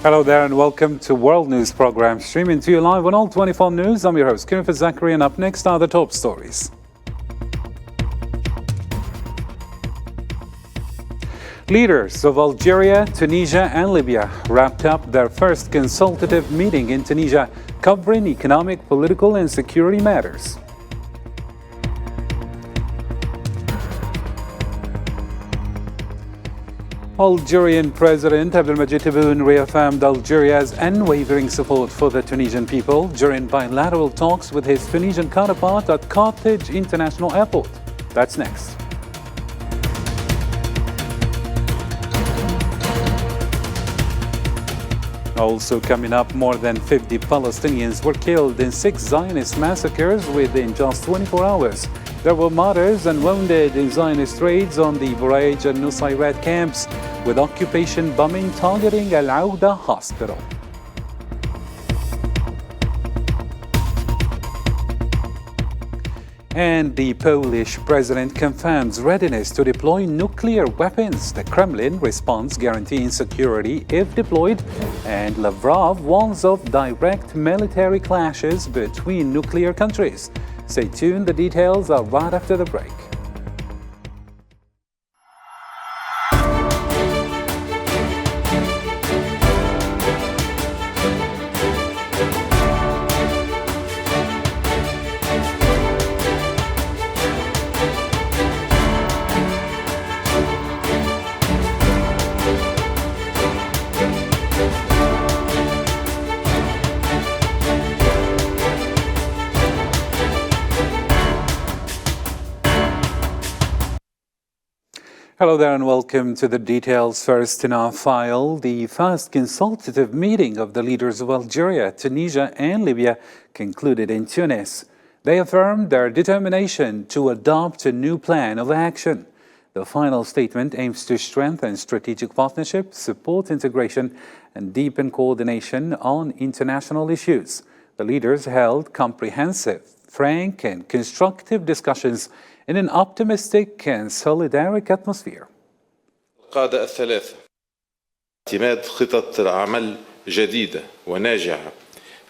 Hello there and welcome to World News Program, streaming to you live on All 24 News. I'm your host, Kenneth Zachary, and up next are the top stories. Leaders of Algeria, Tunisia and Libya wrapped up their first consultative meeting in Tunisia, covering economic, political and security matters. Algerian President Abdelmadjid Tebboune reaffirmed Algeria's unwavering support for the Tunisian people during bilateral talks with his Tunisian counterpart at Carthage International Airport. That's next. Also coming up, more than 50 Palestinians were killed in 6 Zionist massacres within just 24 hours. There were martyrs and wounded in Zionist raids on the Burayj and Nusayrat camps, with occupation bombing targeting Al Auda hospital. And the Polish president confirms readiness to deploy nuclear weapons. The Kremlin responds guaranteeing security if deployed, and Lavrov warns of direct military clashes between nuclear countries. Stay tuned, the details are right after the break. Hello there and welcome to the details. First in our file, the first consultative meeting of the leaders of Algeria, Tunisia and Libya concluded in Tunis. They affirmed their determination to adopt a new plan of action. The final statement aims to strengthen strategic partnership, support integration and deepen coordination on international issues. The leaders held comprehensive, frank and constructive discussions in an optimistic and solidaric atmosphere. القادة الثلاثة اعتماد خطط عمل جديدة وناجعة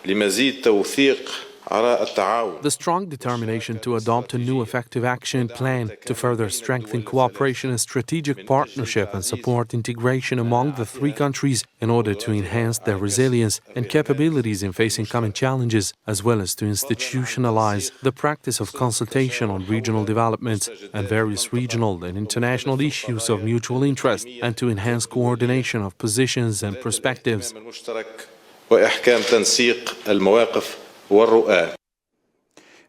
لمزيد توثيق The strong determination to adopt a new effective action plan to further strengthen cooperation and strategic partnership and support integration among the 3 countries in order to enhance their resilience and capabilities in facing common challenges, as well as to institutionalize the practice of consultation on regional developments and various regional and international issues of mutual interest, and to enhance coordination of positions and perspectives. وإحكام تنسيق المواقف والرؤى.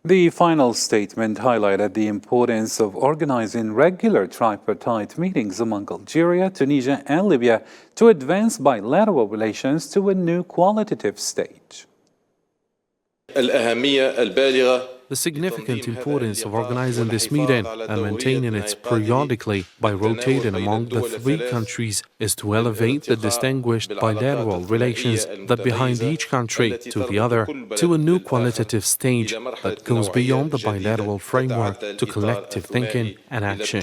The final statement highlighted the importance of organizing regular tripartite meetings among Algeria, Tunisia and Libya to advance bilateral relations to a new qualitative stage. الأهمية البالغة The significant importance of organizing this meeting and maintaining it periodically by rotating among the 3 countries is to elevate the distinguished bilateral relations that bind each country to the other to a new qualitative stage that goes beyond the bilateral framework to collective thinking and action.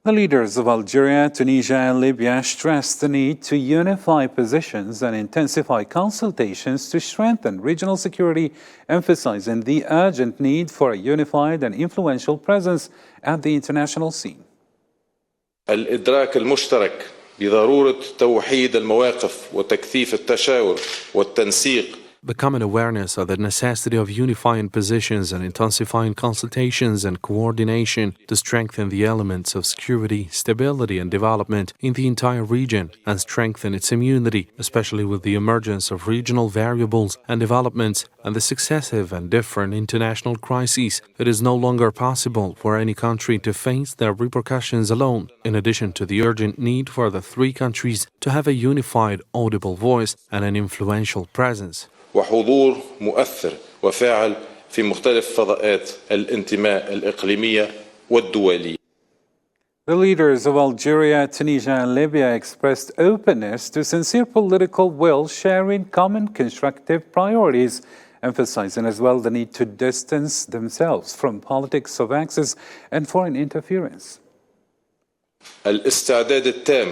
The leaders of Algeria, Tunisia and Libya stressed the need to unify positions and intensify consultations to strengthen regional security, emphasizing the urgent need for a unified and influential presence at the international scene. الإدراك المشترك بضرورة توحيد المواقف وتكثيف التشاور والتنسيق. The common awareness of the necessity of unifying positions and intensifying consultations and coordination to strengthen the elements of security, stability and development in the entire region and strengthen its immunity, especially with the emergence of regional variables and developments and the successive and different international crises. It is no longer possible for any country to face their repercussions alone, in addition to the urgent need for the 3 countries to have a unified, audible voice and an influential presence. وحضور مؤثر وفاعل في مختلف فضاءات الانتماء الإقليمية والدولية. The leaders of Algeria, Tunisia and Libya expressed openness to sincere political will, sharing common constructive priorities, emphasizing as well the need to distance themselves from politics of access and foreign interference. الاستعداد التام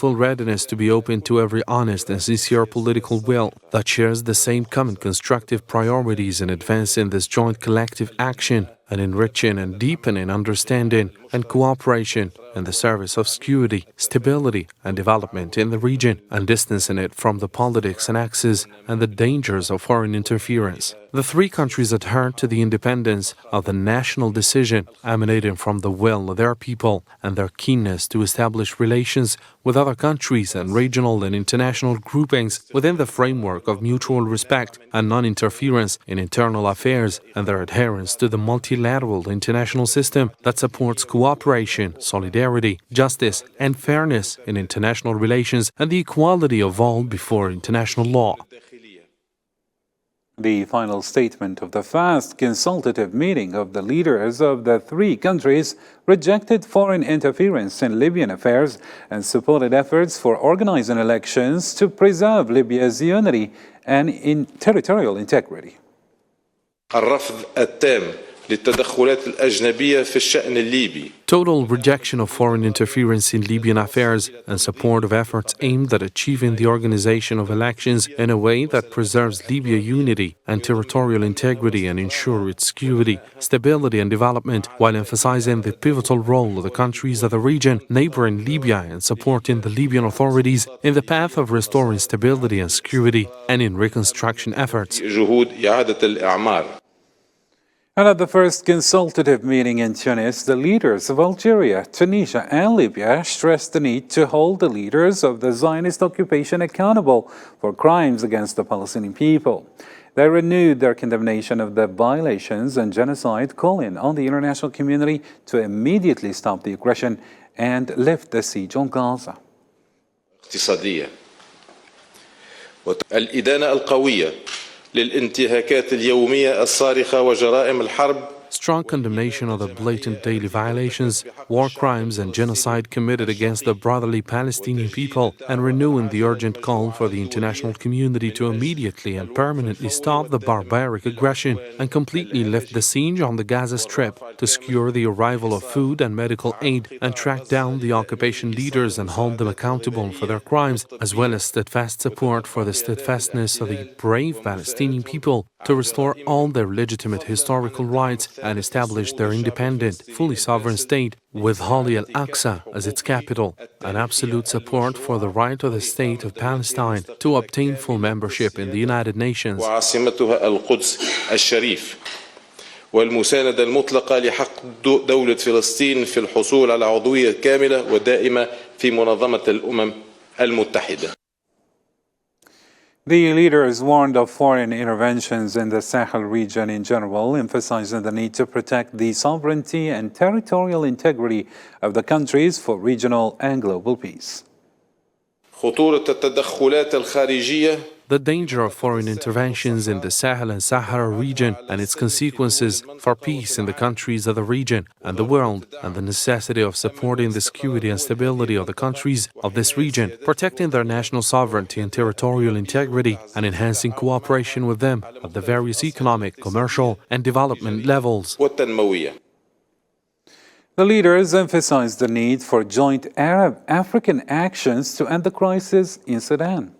full readiness to be open to every honest and sincere political will that shares the same common constructive priorities in advancing this joint collective action and enriching and deepening understanding and cooperation in the service of security, stability, and development in the region, and distancing it from the politics and axes and the dangers of foreign interference. The three countries adhere to the independence of the national decision emanating from the will of their people and their keenness to establish relations with other countries and regional and international groupings within the framework of mutual respect and non-interference in internal affairs, and their adherence to the multilateral international system that supports cooperation, solidarity, justice, and fairness in international relations and the equality of all before international law. The final statement of the first consultative meeting of the leaders of the three countries rejected foreign interference in Libyan affairs and supported efforts for organizing elections to preserve Libya's unity and territorial integrity. الرفض التام للتدخلات الأجنبية في الشأن الليبي. Total rejection of foreign interference in Libyan affairs and support of efforts aimed at achieving the organization of elections in a way that preserves Libya unity and territorial integrity and ensure its security, stability and development, while emphasizing the pivotal role of the countries of the region neighboring Libya and supporting the Libyan authorities in the path of restoring stability and security and in reconstruction efforts. جهود إعادة الإعمار. And at the first consultative meeting in Tunis, the leaders of Algeria, Tunisia, and Libya stressed the need to hold the leaders of the Zionist occupation accountable for crimes against the Palestinian people. They renewed their condemnation of the violations and genocide, calling on the international community to immediately stop the aggression and lift the siege on Gaza. اقتصادية والإدانة القوية للانتهاكات اليومية الصارخة وجرائم الحرب. Strong condemnation of the blatant daily violations, war crimes and genocide committed against the brotherly Palestinian people, and renewing the urgent call for the international community to immediately and permanently stop the barbaric aggression and completely lift the siege on the Gaza Strip, to secure the arrival of food and medical aid and track down the occupation leaders and hold them accountable for their crimes, as well as steadfast support for the steadfastness of the brave Palestinian people to restore all their legitimate historical rights and establish their independent, fully sovereign state with Holy Al-Aqsa as its capital, and absolute support for the right of the state of Palestine to obtain full membership in the United Nations. وعاصمتها القدس الشريف والمساندة المطلقة لحق دولة فلسطين في الحصول على عضوية كاملة ودائمة في منظمة الأمم المتحدة. The leaders warned of foreign interventions in the Sahel region in general, emphasizing the need to protect the sovereignty and territorial integrity of the countries for regional and global peace. خطورة التدخلات الخارجية. The danger of foreign interventions in the Sahel and Sahara region and its consequences for peace in the countries of the region and the world, and the necessity of supporting the security and stability of the countries of this region, protecting their national sovereignty and territorial integrity, and enhancing cooperation with them at the various economic, commercial, and development levels. والتنموية. The leaders emphasized the need for joint Arab-African actions to end the crisis in Sudan.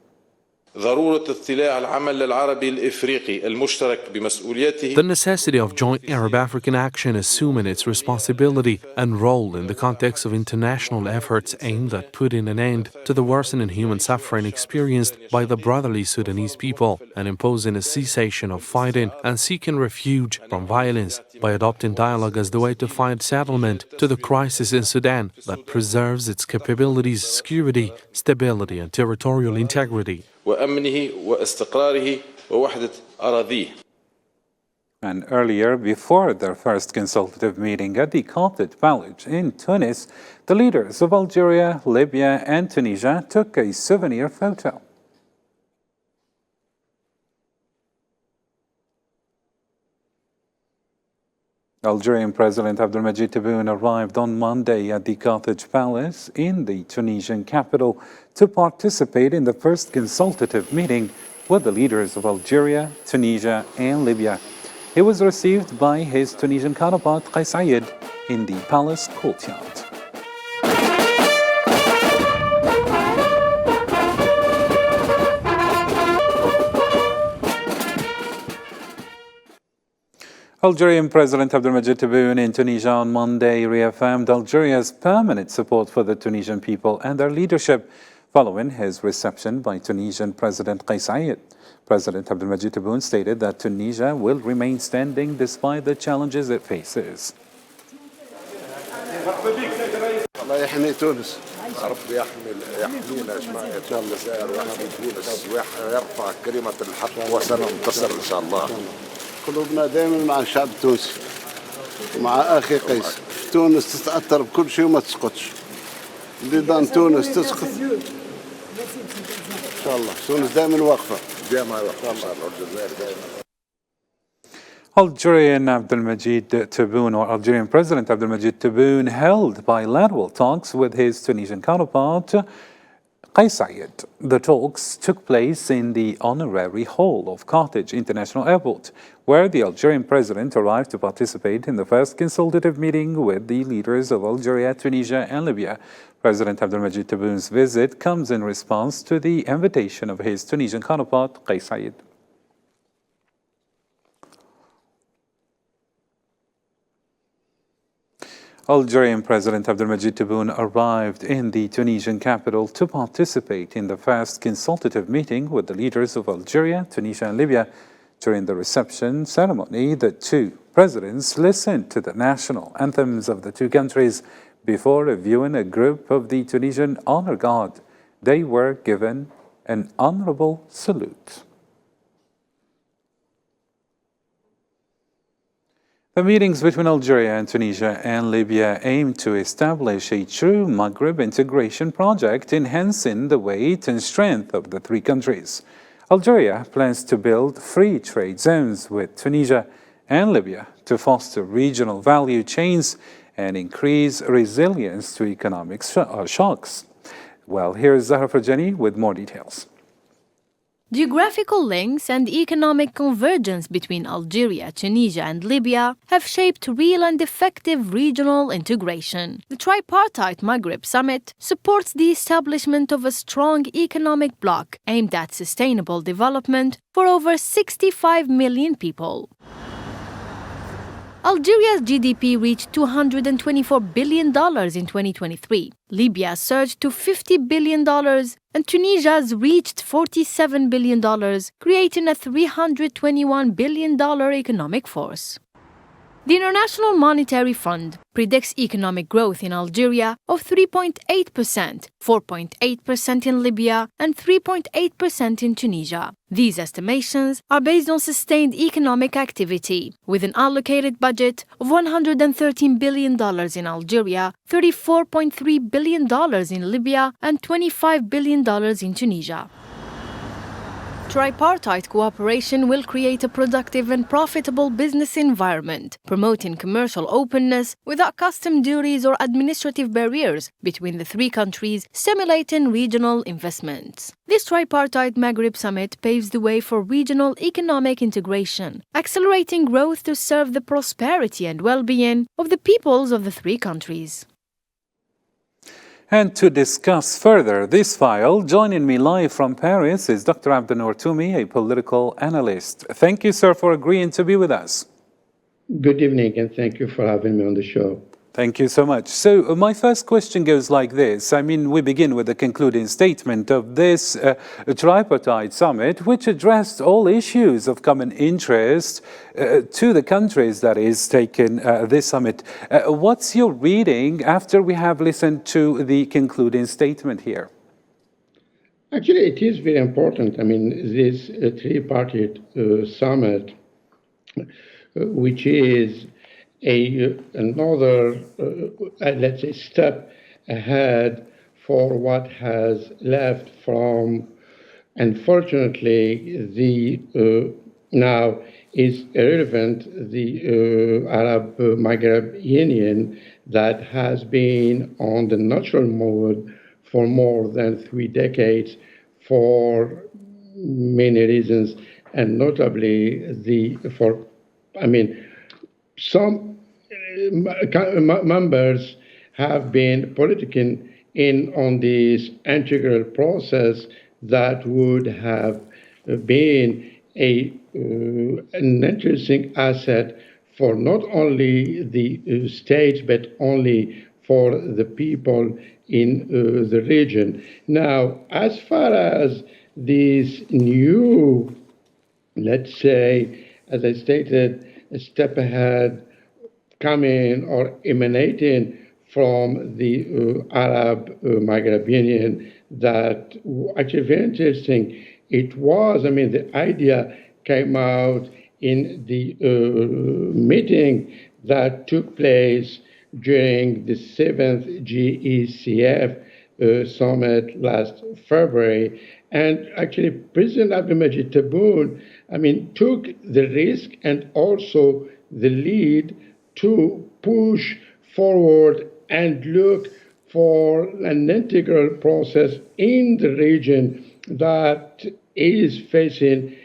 ضرورة اطلاع العمل العربي الإفريقي المشترك بمسؤولياته. The necessity of joint Arab-African action assuming its responsibility and role in the context of international efforts aimed at putting an end to the worsening human suffering experienced by the brotherly Sudanese people and imposing a cessation of fighting and seeking refuge from violence by adopting dialogue as the way to find settlement to the crisis in Sudan that preserves its capabilities, security, stability, and territorial integrity. وأمنه واستقراره ووحدة أراضيه. And earlier, before their first consultative meeting at the Qatid Palace in Tunis, the leaders of Algeria, Libya, and Tunisia took a souvenir photo. Algerian President Abdelmadjid Tebboune arrived on Monday at the Qatid Palace in the Tunisian capital to participate in the first consultative meeting with the leaders of Algeria, Tunisia, and Libya. He was received by his Tunisian counterpart Qais Said in the palace courtyard. Algerian President Abdelmadjid Tebboune in Tunisia on Monday reaffirmed Algeria's permanent support for the Tunisian people and their leadership following his reception by Tunisian President Kais Saied. President Abdelmadjid Tebboune stated that Tunisia will remain standing despite the challenges it faces. الله يحمي تونس ربي يحمينا جماعة الجزائر واحنا من تونس ويرفع كلمة الحق وسننتصر إن شاء الله. قلوبنا دائما مع الشعب التونسي ومع أخي قيس. تونس تتأثر بكل شيء وما تسقطش. بلدان تونس تسقط إن شاء الله. تونس دائما واقفة. دائما واقفة إن شاء الله. الجزائر دائما. Algerian President Abdelmadjid Tebboune held bilateral talks with his Tunisian counterpart, Kais Saied. The talks took place in the honorary hall of Carthage International Airport, where the Algerian president arrived to participate in the first consultative meeting with the leaders of Algeria, Tunisia, and Libya. President Abdelmadjid Tebboune's visit comes in response to the invitation of his Tunisian counterpart, Kais Saied. Algerian President Abdelmadjid Tebboune arrived in the Tunisian capital to participate in the first consultative meeting with the leaders of Algeria, Tunisia, and Libya. During the reception ceremony, the two presidents listened to the national anthems of the two countries before reviewing a group of the Tunisian honor guard. They were given an honorable salute. The meetings between Algeria and Tunisia and Libya aim to establish a true Maghreb integration project, enhancing the weight and strength of the three countries. Algeria plans to build free trade zones with Tunisia and Libya to foster regional value chains and increase resilience to economic shocks. Well, here's Zahra Farjani with more details. Geographical links and economic convergence between Algeria, Tunisia, and Libya have shaped real and effective regional integration. The tripartite Maghreb Summit supports the establishment of a strong economic bloc aimed at sustainable development for over 65 million people. Algeria's GDP reached $224 billion in 2023. Libya surged to $50 billion, and Tunisia's reached $47 billion, creating a $321 billion economic force. The International Monetary Fund predicts economic growth in Algeria of 3.8%, 4.8% in Libya, and 3.8% in Tunisia. These estimations are based on sustained economic activity, with an allocated budget of $113 billion in Algeria, $34.3 billion in Libya, and $25 billion in Tunisia. Tripartite cooperation will create a productive and profitable business environment, promoting commercial openness without custom duties or administrative barriers between the three countries, stimulating regional investments. This tripartite Maghreb summit paves the way for regional economic integration, accelerating growth to serve the prosperity and well-being of the peoples of the three countries. And to discuss further this file, joining me live from Paris is Dr. Abdenour Toumi, a political analyst. Thank you, sir, for agreeing to be with us. Good evening, and thank you for having me on the show. Thank you so much. So my first question goes like this. I mean, we begin with the concluding statement of this tripartite summit, which addressed all issues of common interest to the countries that is taking this summit. What's your reading after we have listened to the concluding statement here? Actually, it is very important. I mean, this tripartite summit, which is another, let's say, step ahead for what has left from, unfortunately, the now is irrelevant, the Arab Maghreb Union that has been on the natural mode for more than 3 decades for many reasons, and notably some members have been politicking in on this integral process that would have been an interesting asset for not only the states, but only for the people in the region. Now, as far as these new, let's say, as I stated, a step ahead coming or emanating from the Arab Maghreb Union, that actually very interesting. It was, the idea came out in the meeting that took place during the 7th GECF summit last February. And actually, President Abdelmajid Tebboune, took the risk and also the lead to push forward and look for an integral process in the region that is facing,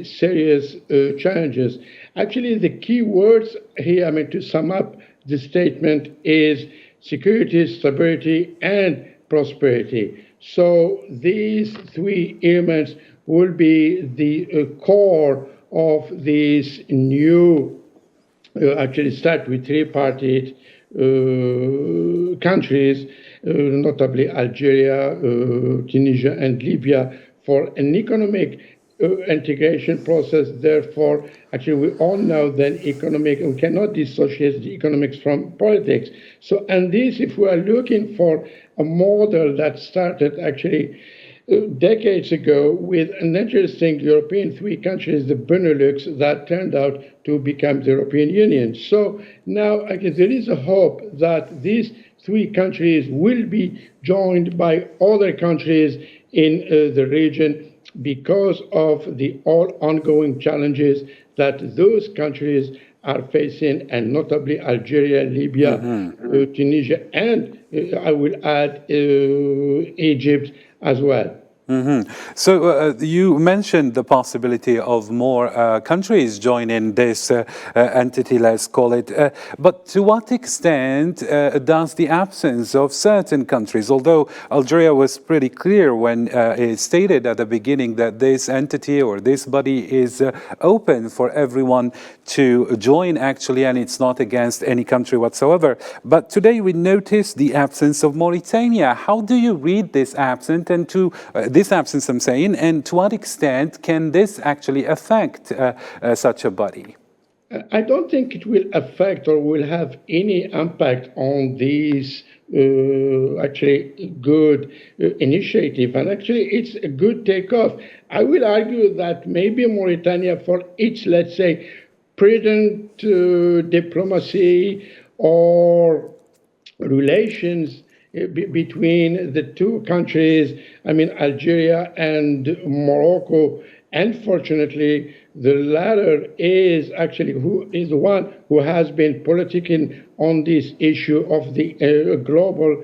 serious challenges. Actually, the key words here, to sum up the statement, is security, stability, and prosperity. So these three elements will be the core of this new, actually start with three-party countries, notably Algeria, Tunisia, and Libya, for an economic integration process. Therefore, actually, we all know that we cannot dissociate the economics from politics. So, and this, if we are looking for a model that started actually decades ago with an interesting European three countries, the Benelux, that turned out to become the European Union. So now I guess there is a hope that these three countries will be joined by other countries in the region because of the all ongoing challenges that those countries are facing, and notably Algeria, Libya, Tunisia, and I will add Egypt as well. So you mentioned the possibility of more countries joining this entity, let's call it. But to what extent does the absence of certain countries, although Algeria was pretty clear when it stated at the beginning that this entity or this body is open for everyone to join actually, and it's not against any country whatsoever. But today we notice the absence of Mauritania. How do you read this absence and this absence, I'm saying, and to what extent can this actually affect such a body? I don't think it will affect or will have any impact on these actually good initiative. And actually, it's a good takeoff. I will argue that maybe Mauritania, for its, let's say, prudent diplomacy or relations between the two countries, Algeria and Morocco. Unfortunately, the latter is actually the one who has been politicking on this issue of the global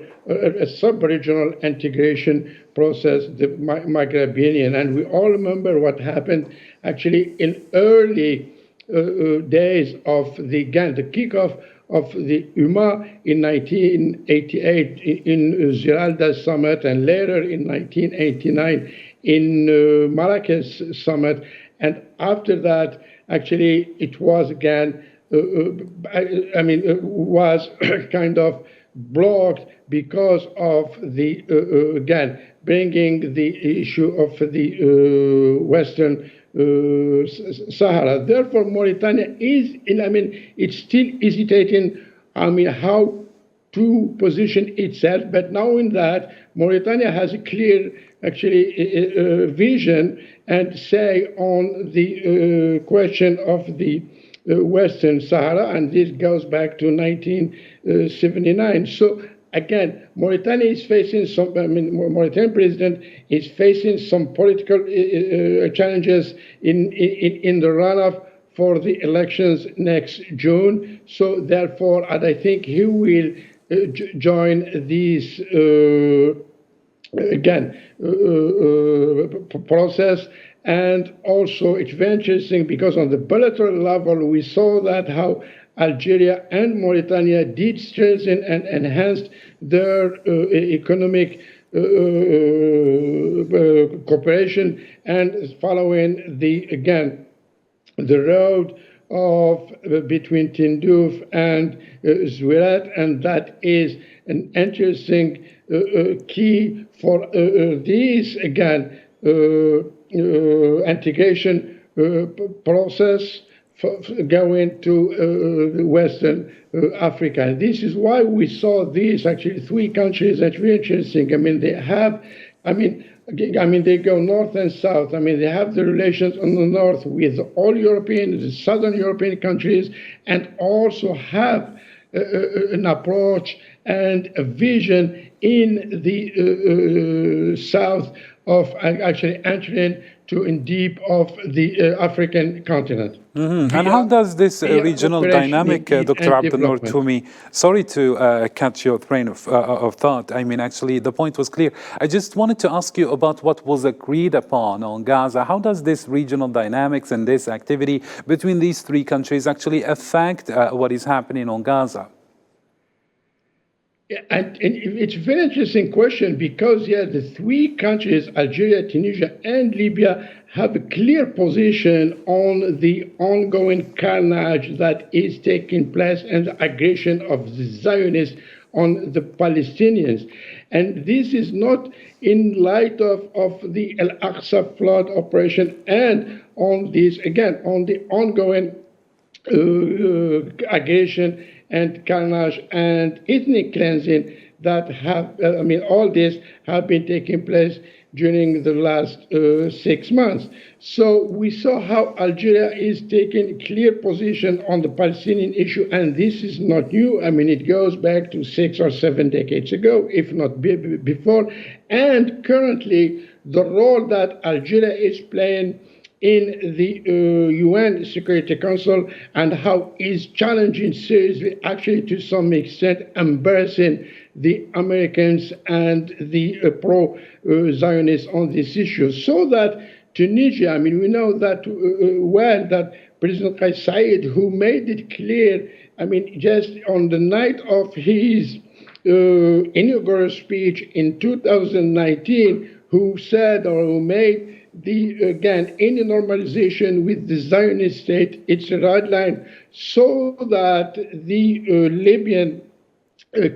sub-regional integration process, the Maghreb Union. And we all remember what happened actually in early days of the kickoff of the UMA in 1988 in Ziralda Summit, and later in 1989 in Marrakesh Summit. And after that, actually, it was again, was kind of blocked because of the, again, bringing the issue of the Western Sahara. Therefore, Mauritania is it's still hesitating, how to position itself. But knowing that Mauritania has a clear, actually, vision and say on the question of the Western Sahara, and this goes back to 1979. So again, Mauritania is facing some, Mauritanian president is facing some political challenges in the runoff for the elections next June. So therefore, and I think he will join these, process. And also, it's very interesting because on the bilateral level, we saw that how Algeria and Mauritania did strengthen and enhanced their economic cooperation, and following the road between Tindouf and Zwirat, and that is an interesting key for this again integration process going to Western Africa. And this is why we saw these actually three countries that's very interesting. They go north and south. They have the relations on the north with all European, the southern European countries, and also have an approach and a vision in the south of actually entering in deep of the African continent. And how does this regional dynamic, Dr. Abdel-Nour Toumi, sorry to catch your train of thought. Actually, the point was clear. I just wanted to ask you about what was agreed upon on Gaza. How does this regional dynamics and this activity between these three countries actually affect what is happening on Gaza? And it's a very interesting question because, the three countries, Algeria, Tunisia, and Libya, have a clear position on the ongoing carnage that is taking place and the aggression of the Zionists on the Palestinians. And this is not in light of the Al-Aqsa flood operation and on this, again, on the ongoing aggression and carnage and ethnic cleansing that have, all this have been taking place during the last 6 months. So we saw how Algeria is taking clear position on the Palestinian issue, and this is not new. It goes back to 6 or 7 decades ago, if not before. And currently, the role that Algeria is playing in the UN Security Council and how is challenging seriously, actually to some extent embarrassing the Americans and the pro-Zionists on this issue. So that Tunisia, we know that that President Kais Saied, who made it clear, just on the night of his inaugural speech in 2019, who said or who made any normalization with the Zionist state, it's a red line, so that the Libyan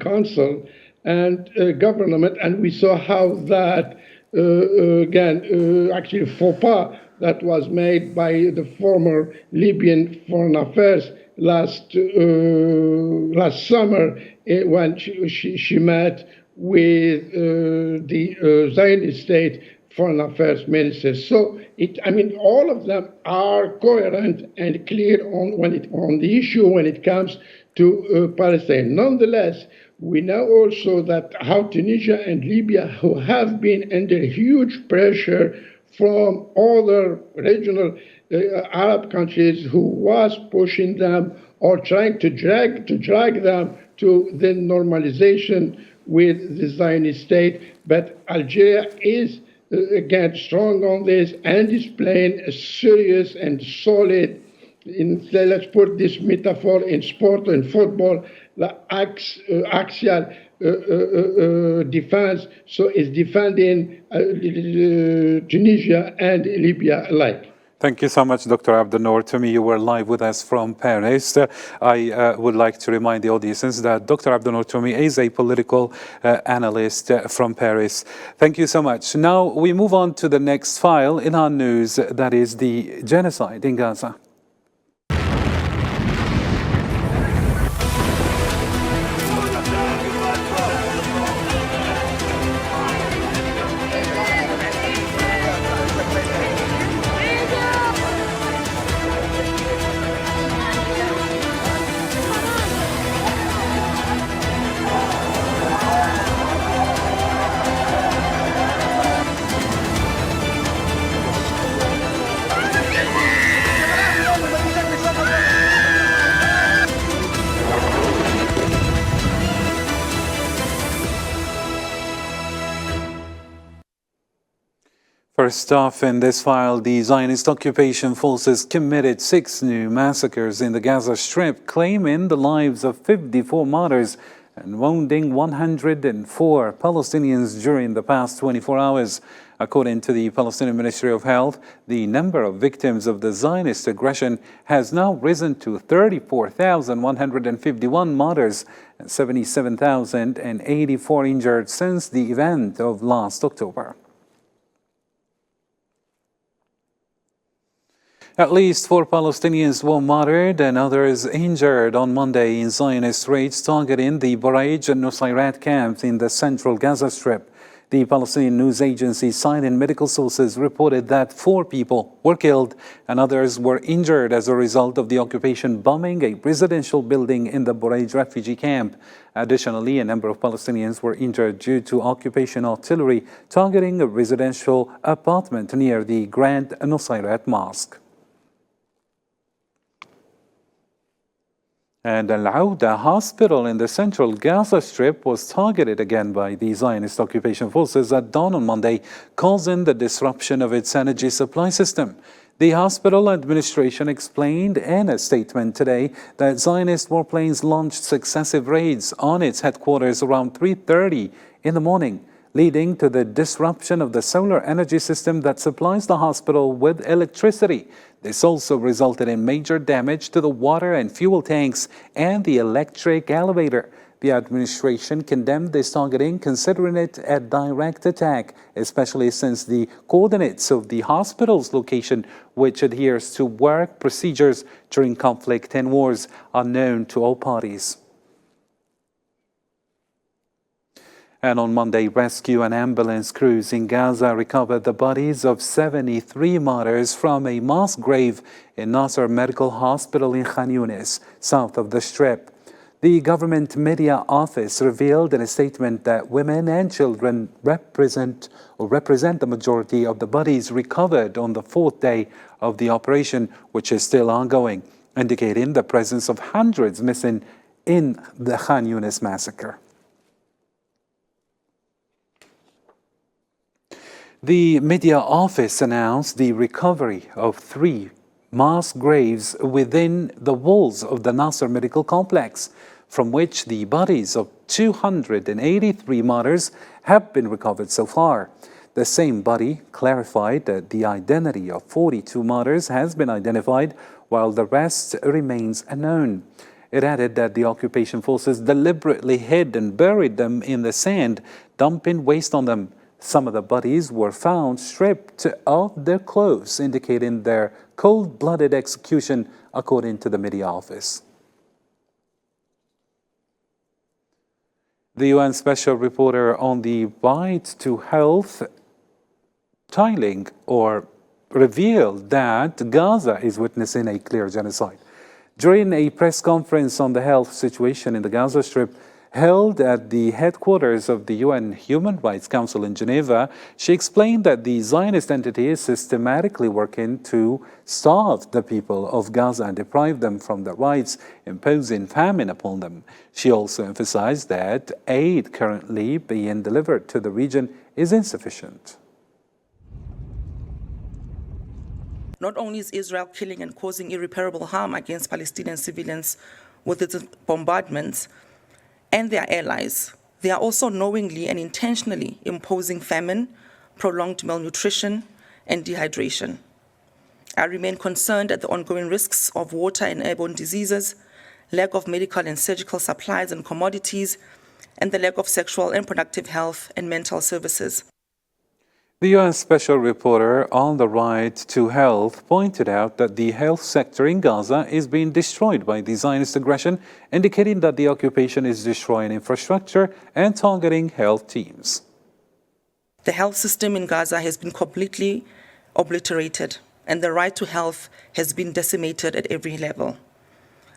council and government, and we saw how that, actually faux pas that was made by the former Libyan Foreign Affairs last summer when she met with the Zionist state Foreign Affairs ministers. So all of them are coherent and clear on the issue when it comes to Palestine. Nonetheless, we know also that how Tunisia and Libya, who have been under huge pressure from other regional Arab countries, who was pushing them or trying to drag them to the normalization with the Zionist state, but Algeria is again strong on this and is playing a serious and solid, let's put this metaphor in sport and football, the axial defense, so it's defending Tunisia and Libya alike. Thank you so much, Dr. Abdel-Nour Toumi. You were live with us from Paris. I would like to remind the audiences that Dr. Abdel-Nour Toumi is a political analyst from Paris. Thank you so much. Now we move on to the next file in our news, that is the genocide in Gaza. First off, in this file, the Zionist occupation forces committed 6 new massacres in the Gaza Strip, claiming the lives of 54 martyrs and wounding 104 Palestinians during the past 24 hours. According to the Palestinian Ministry of Health, the number of victims of the Zionist aggression has now risen to 34,151 martyrs and 77,084 injured since the event of last October. At least 4 Palestinians were martyred and others injured on Monday in Zionist raids targeting the Baraj and Nusayrat camps in the central Gaza Strip. The Palestinian news agency, citing medical sources, reported that 4 people were killed and others were injured as a result of the occupation bombing a residential building in the Baraj refugee camp. Additionally, a number of Palestinians were injured due to occupation artillery targeting a residential apartment near the Grand Nusayrat Mosque. And Al-Auda hospital in the central Gaza Strip was targeted again by the Zionist occupation forces at dawn on Monday, causing the disruption of its energy supply system. The hospital administration explained in a statement today that Zionist warplanes launched successive raids on its headquarters around 3:30 in the morning, leading to the disruption of the solar energy system that supplies the hospital with electricity. This also resulted in major damage to the water and fuel tanks and the electric elevator. The administration condemned this targeting, considering it a direct attack, especially since the coordinates of the hospital's location, which adheres to work procedures during conflict and wars, are known to all parties. And on Monday, rescue and ambulance crews in Gaza recovered the bodies of 73 martyrs from a mass grave in Nasser Medical Hospital in Khan Yunis, south of the Strip. The government media office revealed in a statement that women and children represent the majority of the bodies recovered on the 4th day of the operation, which is still ongoing, indicating the presence of hundreds missing in the Khan Yunis massacre. The media office announced the recovery of 3 mass graves within the walls of the Nasser Medical Complex, from which the bodies of 283 martyrs have been recovered so far. The same body clarified that the identity of 42 martyrs has been identified, while the rest remains unknown. It added that the occupation forces deliberately hid and buried them in the sand, dumping waste on them. Some of the bodies were found stripped of their clothes, indicating their cold-blooded execution, according to the media office. The UN Special Reporter on the Right to Health, Tailing, revealed that Gaza is witnessing a clear genocide. During a press conference on the health situation in the Gaza Strip, held at the headquarters of the UN Human Rights Council in Geneva, she explained that the Zionist entity is systematically working to starve the people of Gaza and deprive them from their rights, imposing famine upon them. She also emphasized that aid currently being delivered to the region is insufficient. Not only is Israel killing and causing irreparable harm against Palestinian civilians with its bombardments and their allies, they are also knowingly and intentionally imposing famine, prolonged malnutrition, and dehydration. I remain concerned at the ongoing risks of water and airborne diseases, lack of medical and surgical supplies and commodities, and the lack of sexual and reproductive health and mental services. The UN Special Reporter on the Right to Health pointed out that the health sector in Gaza is being destroyed by the Zionist aggression, indicating that the occupation is destroying infrastructure and targeting health teams. The health system in Gaza has been completely obliterated, and the right to health has been decimated at every level.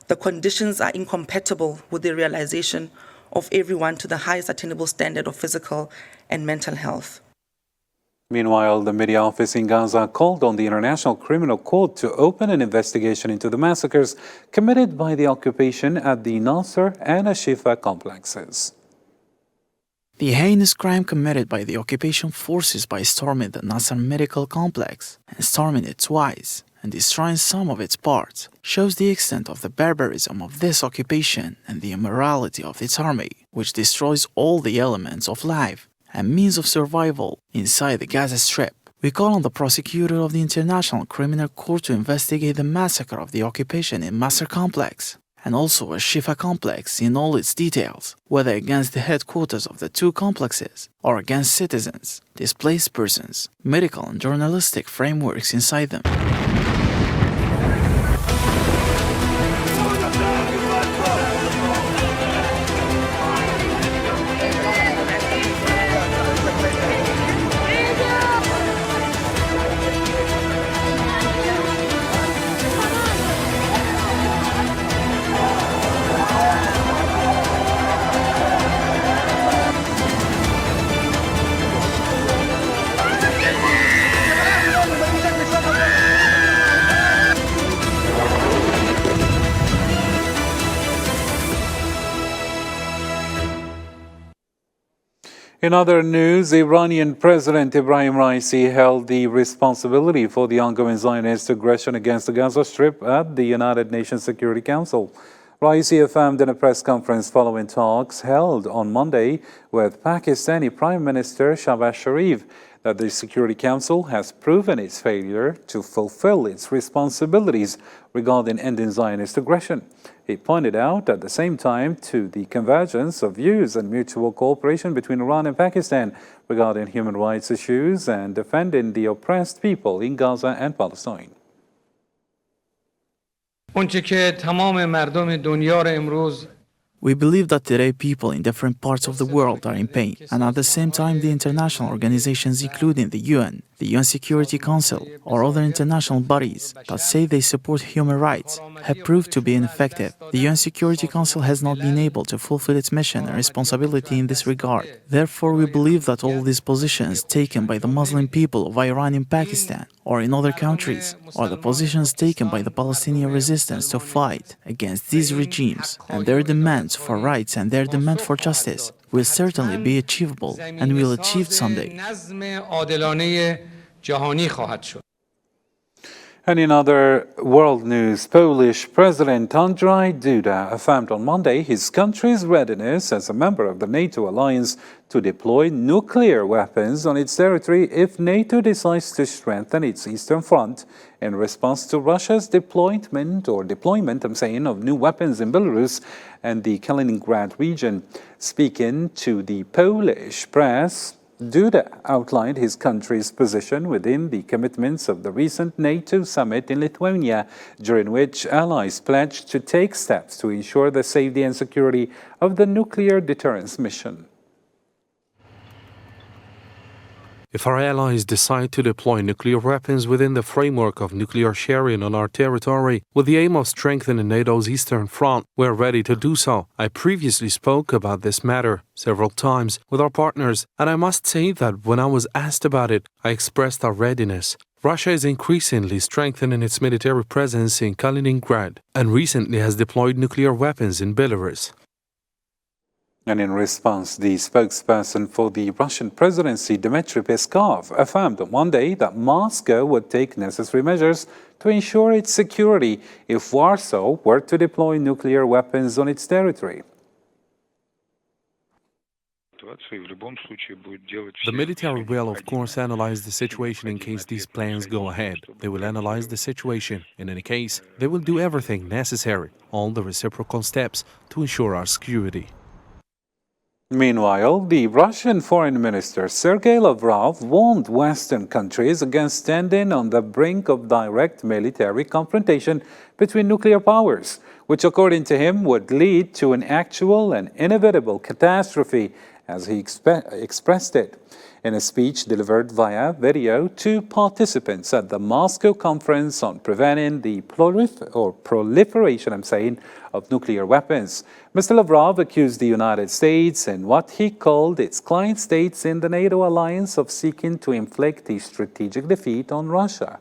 The conditions are incompatible with the realization of everyone to the highest attainable standard of physical and mental health. Meanwhile, the media office in Gaza called on the International Criminal Court to open an investigation into the massacres committed by the occupation at the Nasser and Ashifa complexes. The heinous crime committed by the occupation forces by storming the Nasser Medical Complex, and storming it twice, and destroying some of its parts shows the extent of the barbarism of this occupation and the immorality of its army, which destroys all the elements of life and means of survival inside the Gaza Strip. We call on the prosecutor of the International Criminal Court to investigate the massacre of the occupation in Masr Complex and also a Shifa complex in all its details, whether against the headquarters of the two complexes or against citizens, displaced persons, medical and journalistic frameworks inside them. In other news, Iranian President Ibrahim Raisi held the responsibility for the ongoing Zionist aggression against the Gaza Strip at the United Nations Security Council. Raisi affirmed in a press conference following talks held on Monday with Pakistani Prime Minister Shahbaz Sharif that the Security Council has proven its failure to fulfill its responsibilities regarding ending Zionist aggression. He pointed out at the same time to the convergence of views and mutual cooperation between Iran and Pakistan regarding human rights issues and defending the oppressed people in Gaza and Palestine. We believe that today people in different parts of the world are in pain, and at the same time the international organizations including the UN Security Council, or other international bodies that say they support human rights have proved to be ineffective. The UN Security Council has not been able to fulfill its mission and responsibility in this regard. Therefore, we believe that all these positions taken by the Muslim people of Iran in Pakistan or in other countries, or the positions taken by the Palestinian resistance to fight against these regimes and their demands for rights and their demand for justice will certainly be achievable and will achieve someday. And in other world news, Polish President Andrzej Duda affirmed on Monday his country's readiness as a member of the NATO alliance to deploy nuclear weapons on its territory if NATO decides to strengthen its eastern front in response to Russia's deployment of new weapons in Belarus and the Kaliningrad region. Speaking to the Polish press, Duda outlined his country's position within the commitments of the recent NATO summit in Lithuania, during which allies pledged to take steps to ensure the safety and security of the nuclear deterrence mission. If our allies decide to deploy nuclear weapons within the framework of nuclear sharing on our territory with the aim of strengthening NATO's Eastern Front, we're ready to do so. I previously spoke about this matter several times with our partners, and I must say that when I was asked about it, I expressed our readiness. Russia is increasingly strengthening its military presence in Kaliningrad and recently has deployed nuclear weapons in Belarus. And in response, the spokesperson for the Russian presidency, Dmitry Peskov, affirmed on Monday that Moscow would take necessary measures to ensure its security if Warsaw were to deploy nuclear weapons on its territory. The military will, of course, analyze the situation in case these plans go ahead. They will analyze the situation. In any case, they will do everything necessary, all the reciprocal steps to ensure our security. Meanwhile, the Russian Foreign Minister Sergei Lavrov warned Western countries against standing on the brink of direct military confrontation between nuclear powers, which according to him would lead to an actual and inevitable catastrophe, as he expressed it. In a speech delivered via video to participants at the Moscow Conference on Preventing the Proliferation of Nuclear Weapons, Mr. Lavrov accused the United States and what he called its client states in the NATO alliance of seeking to inflict a strategic defeat on Russia.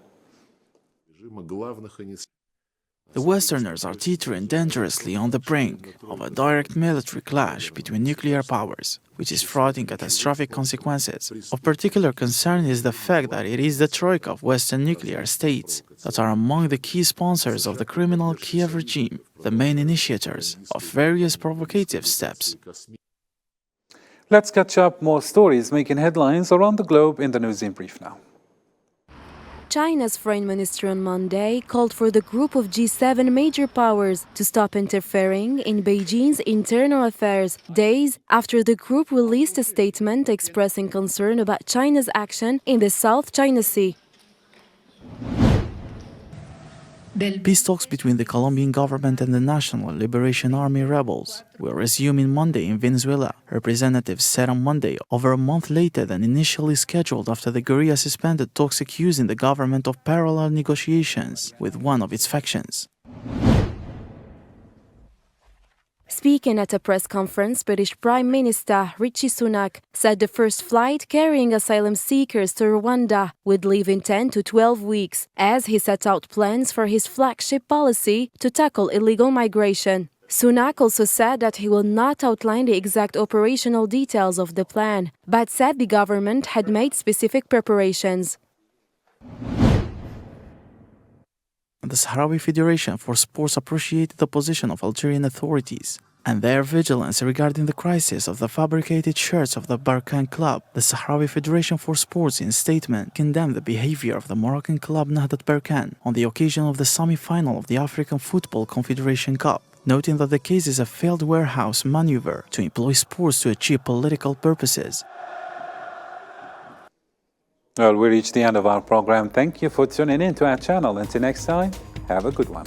The Westerners are teetering dangerously on the brink of a direct military clash between nuclear powers, which is fraught in catastrophic consequences. Of particular concern is the fact that it is the troika of Western nuclear states that are among the key sponsors of the criminal Kiev regime, the main initiators of various provocative steps. Let's catch up more stories making headlines around the globe in the News in Brief now. China's foreign minister on Monday called for the group of G7 major powers to stop interfering in Beijing's internal affairs, days after the group released a statement expressing concern about China's action in the South China Sea. Peace talks between the Colombian government and the National Liberation Army rebels will resume on Monday in Venezuela. Representatives said on Monday, over a month later than initially scheduled after the guerrilla suspended talks accusing the government of parallel negotiations with one of its factions. Speaking at a press conference, British Prime Minister Rishi Sunak said the first flight carrying asylum seekers to Rwanda would leave in 10 to 12 weeks, as he set out plans for his flagship policy to tackle illegal migration. Sunak also said that he will not outline the exact operational details of the plan, but said the government had made specific preparations. The Sahrawi Federation for Sports appreciated the position of Algerian authorities and their vigilance regarding the crisis of the fabricated shirts of the Barkan club. The Sahrawi Federation for Sports in a statement condemned the behavior of the Moroccan club Nahdat Berkane on the occasion of the semi-final of the African Football Confederation Cup, noting that the case is a failed warehouse maneuver to employ sports to achieve political purposes. Well, we reached the end of our program. Thank you for tuning in to our channel. Until next time, have a good one.